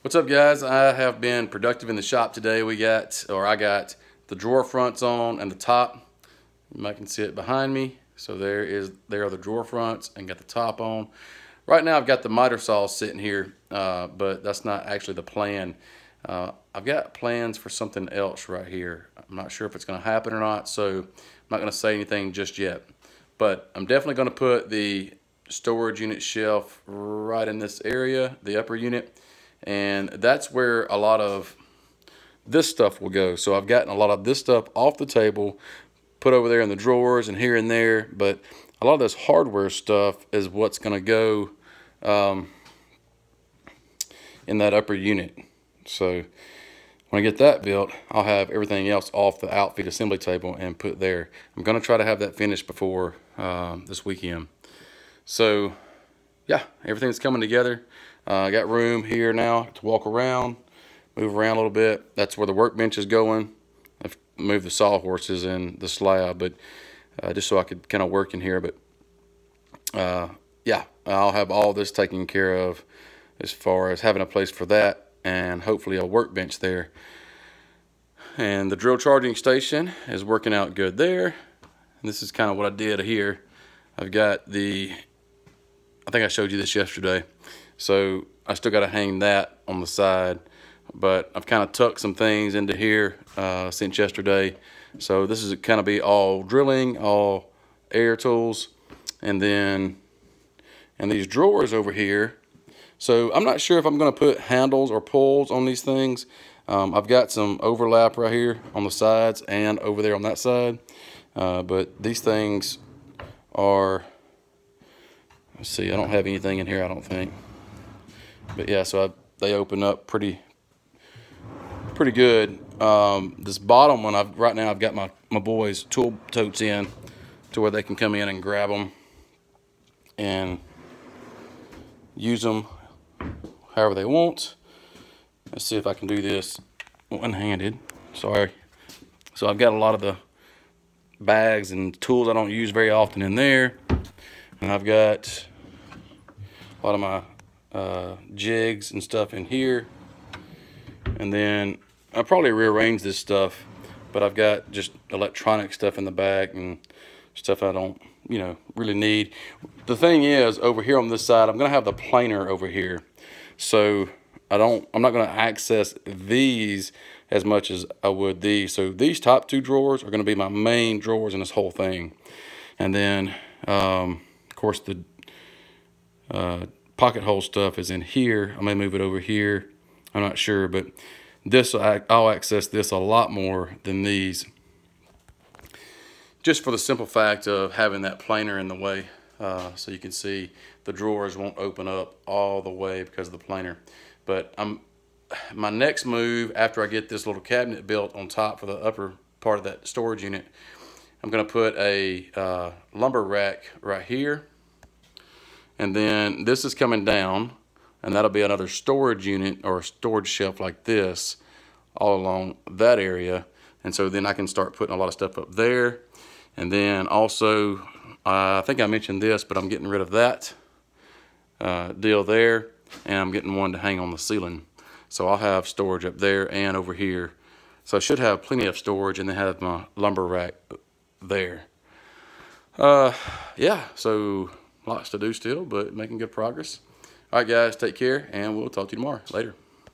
What's up, guys? I have been productive in the shop today. I got the drawer fronts on and the top. You might can see it behind me. So there are the drawer fronts and got the top on. Right now I've got the miter saw sitting here, but that's not actually the plan. I've got plans for something else right here. I'm not sure if it's going to happen or not, so I'm not going to say anything just yet. But I'm definitely going to put the storage unit shelf right in this area, the upper unit. And that's where a lot of this stuff will go. So I've gotten a lot of this stuff off the table, put over there in the drawers and here and there, but a lot of this hardware stuff is what's going to go in that upper unit. So when I get that built, I'll have everything else off the outfit assembly table and put there. I'm going to try to have that finished before this weekend. So yeah, everything's coming together. I got room here now to walk around, move around a little bit. That's where the workbench is going. I've moved the sawhorses and the slab, but just so I could kind of work in here. But yeah, I'll have all this taken care of as far as having a place for that and hopefully a workbench there. And the drill charging station is working out good there. And this is kind of what I did here. I've got I think I showed you this yesterday. So I still got to hang that on the side, but I've kind of tucked some things into here since yesterday. So this is kind of be all drilling, all air tools, and these drawers over here. So I'm not sure if I'm going to put handles or pulls on these things. I've got some overlap right here on the sides and over there on that side, but these things are, let's see, I don't have anything in here, I don't think. But yeah, so they open up pretty good. This bottom one, right now I've got my boys' tool totes in to where they can come in and grab them and use them however they want. Let's see if I can do this one-handed. Sorry. So I've got a lot of the bags and tools I don't use very often in there, and I've got a lot of my jigs and stuff in here. And then I'll probably rearrange this stuff, but I've got just electronic stuff in the back and stuff I don't, really need. The thing is, over here on this side, I'm gonna have the planer over here, so I'm not gonna access these as much as I would these. So these top two drawers are gonna be my main drawers in this whole thing. And then of course the pocket hole stuff is in here. I may move it over here, I'm not sure, but this, I'll access this a lot more than these, just for the simple fact of having that planer in the way. So you can see the drawers won't open up all the way because of the planer. But my next move after I get this little cabinet built on top for the upper part of that storage unit, I'm going to put a lumber rack right here. And then this is coming down, and that'll be another storage unit or a storage shelf like this all along that area. And so then I can start putting a lot of stuff up there. And then also, I think I mentioned this, but I'm getting rid of that deal there, and I'm getting one to hang on the ceiling. So I'll have storage up there and over here. So I should have plenty of storage, and then have my lumber rack there. Yeah, so lots to do still, but making good progress. All right, guys, take care, and we'll talk to you tomorrow. Later.